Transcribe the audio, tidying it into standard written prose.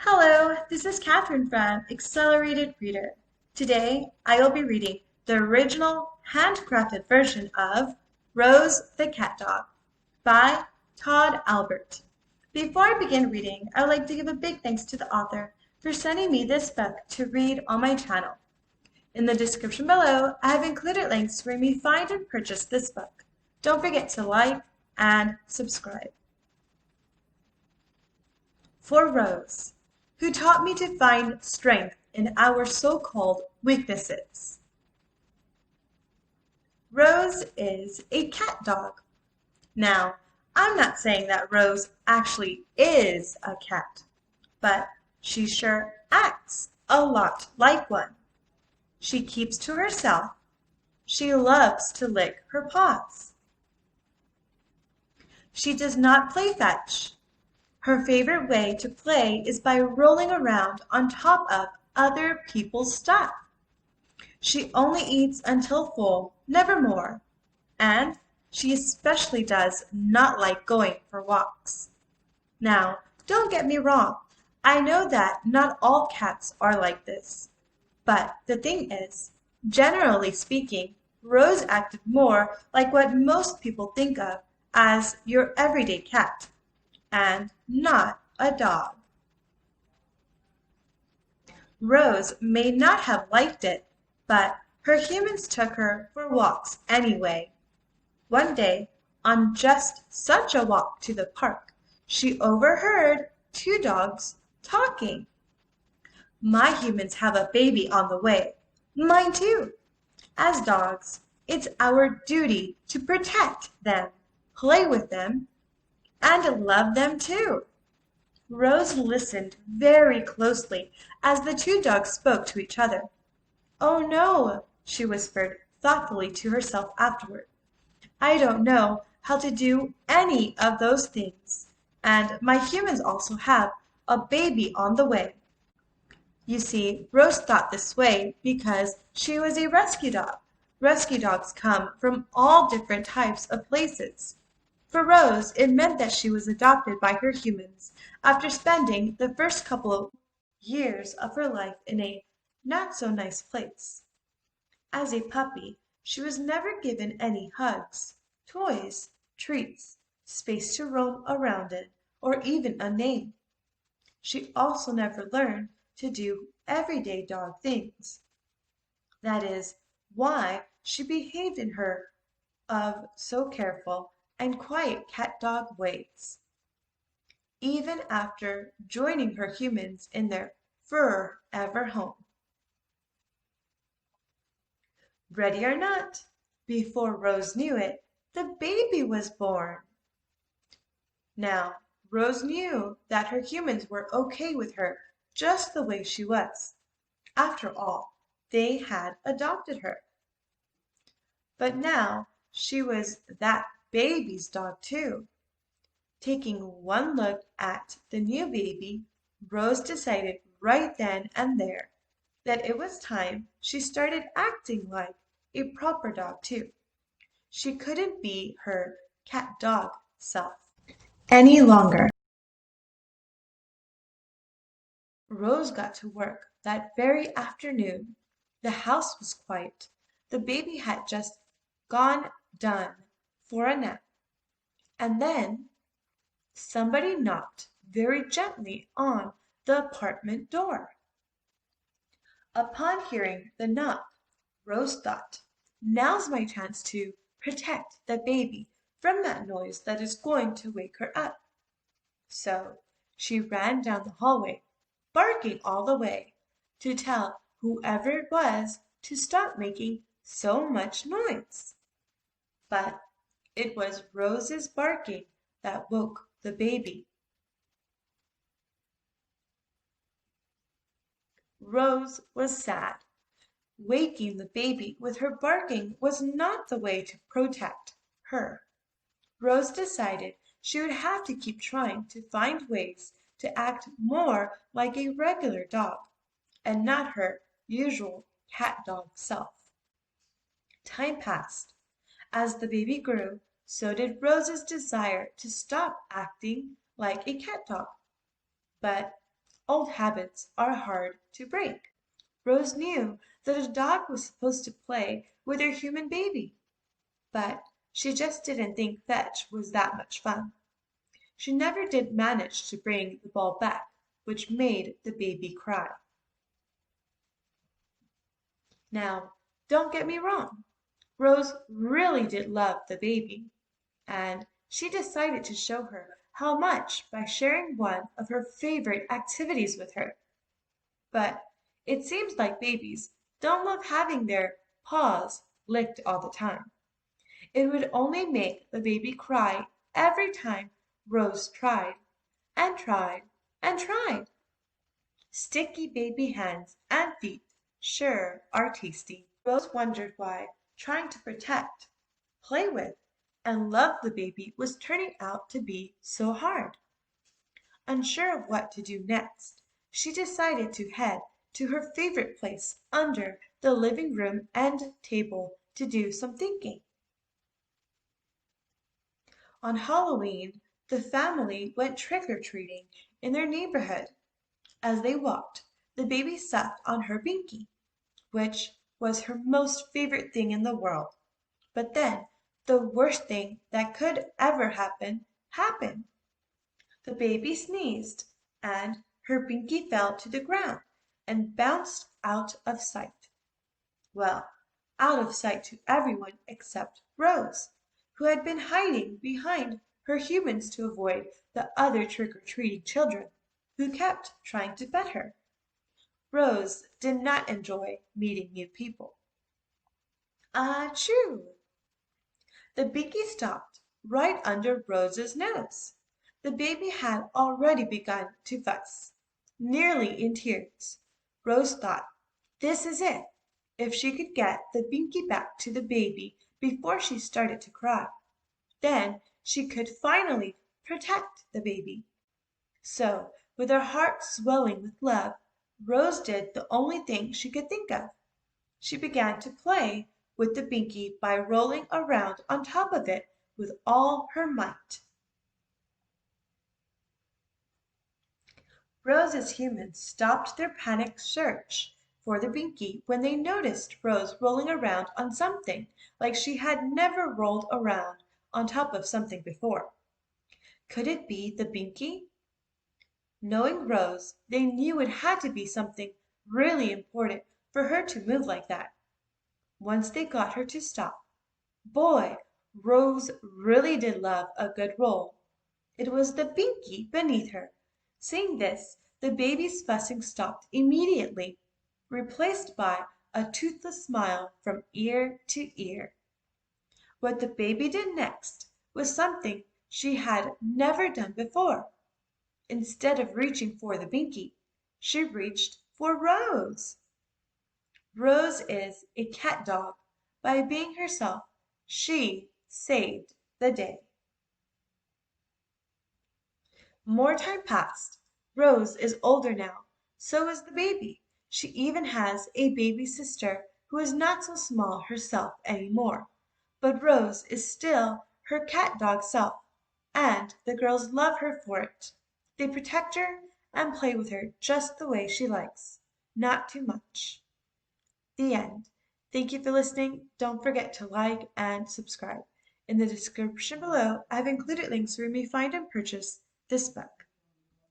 Hello, this is Catherine from Accelerated Reader. Today I will be reading the original handcrafted version of Rose the Cat Dog by Todd Albert. Before I begin reading, I would like to give a big thanks to the author for sending me this book to read on my channel. In the description below, I have included links where you may find and purchase this book. Don't forget to like and subscribe. For Rose, who taught me to find strength in our so-called weaknesses. Rose is a cat dog. Now, I'm not saying that Rose actually is a cat, but she sure acts a lot like one. She keeps to herself. She loves to lick her paws. She does not play fetch. Her favorite way to play is by rolling around on top of other people's stuff. She only eats until full, never more, and she especially does not like going for walks. Now, don't get me wrong. I know that not all cats are like this. But the thing is, generally speaking, Rose acted more like what most people think of as your everyday cat, and not a dog. Rose may not have liked it, but her humans took her for walks anyway. One day, on just such a walk to the park, she overheard two dogs talking. My humans have a baby on the way. Mine too. As dogs, it's our duty to protect them, play with them, and love them too. Rose listened very closely as the two dogs spoke to each other. Oh no, she whispered thoughtfully to herself afterward. I don't know how to do any of those things, and my humans also have a baby on the way. You see, Rose thought this way because she was a rescue dog. Rescue dogs come from all different types of places. For Rose, it meant that she was adopted by her humans after spending the first couple of years of her life in a not-so-nice place. As a puppy, she was never given any hugs, toys, treats, space to roam around in, or even a name. She also never learned to do everyday dog things. That is why she behaved in her of so careful and quiet cat-dog ways. Even after joining her humans in their forever home. Ready or not, before Rose knew it, the baby was born. Now, Rose knew that her humans were okay with her just the way she was. After all, they had adopted her. But now she was that baby's dog too. Taking one look at the new baby, Rose decided right then and there that it was time she started acting like a proper dog too. She couldn't be her cat-dog self any longer. Rose got to work that very afternoon. The house was quiet. The baby had just gone done for a nap. And then somebody knocked very gently on the apartment door. Upon hearing the knock, Rose thought, now's my chance to protect the baby from that noise that is going to wake her up. So she ran down the hallway, barking all the way, to tell whoever it was to stop making so much noise. But it was Rose's barking that woke the baby. Rose was sad. Waking the baby with her barking was not the way to protect her. Rose decided she would have to keep trying to find ways to act more like a regular dog and not her usual cat-dog self. Time passed. As the baby grew, so did Rose's desire to stop acting like a cat dog. But Old habits are hard to break. Rose knew that a dog was supposed to play with her human baby, but she just didn't think fetch was that much fun. She never did manage to bring the ball back, which made the baby cry. Now, don't get me wrong. Rose really did love the baby, and she decided to show her how much by sharing one of her favorite activities with her. But it seems like babies don't love having their paws licked all the time. It would only make the baby cry every time Rose tried and tried and tried. Sticky baby hands and feet sure are tasty. Rose wondered why trying to protect, play with, and love the baby was turning out to be so hard. Unsure of what to do next, she decided to head to her favorite place under the living room end table to do some thinking. On Halloween, the family went trick-or-treating in their neighborhood. As they walked, the baby sucked on her binky, which was her most favorite thing in the world. But then the worst thing that could ever happen happened. The baby sneezed, and her binky fell to the ground and bounced out of sight. Well, out of sight to everyone except Rose, who had been hiding behind her humans to avoid the other trick-or-treating children, who kept trying to pet her. Rose did not enjoy meeting new people. Achoo! The binky stopped right under Rose's nose. The baby had already begun to fuss, nearly in tears. Rose thought, this is it. If she could get the binky back to the baby before she started to cry, then she could finally protect the baby. So, with her heart swelling with love, Rose did the only thing she could think of. She began to play with the binky by rolling around on top of it with all her might. Rose's humans stopped their panicked search for the binky when they noticed Rose rolling around on something like she had never rolled around on top of something before. Could it be the binky? Knowing Rose, they knew it had to be something really important for her to move like that. Once they got her to stop, boy, Rose really did love a good roll. It was the binky beneath her. Seeing this, the baby's fussing stopped immediately, replaced by a toothless smile from ear to ear. What the baby did next was something she had never done before. Instead of reaching for the binky, she reached for Rose. Rose is a cat dog. By being herself, she saved the day. More time passed. Rose is older now. So is the baby. She even has a baby sister who is not so small herself anymore. But Rose is still her cat dog self, and the girls love her for it. They protect her and play with her just the way she likes, not too much. The end. Thank you for listening. Don't forget to like and subscribe. In the description below, I've included links where you may find and purchase this book.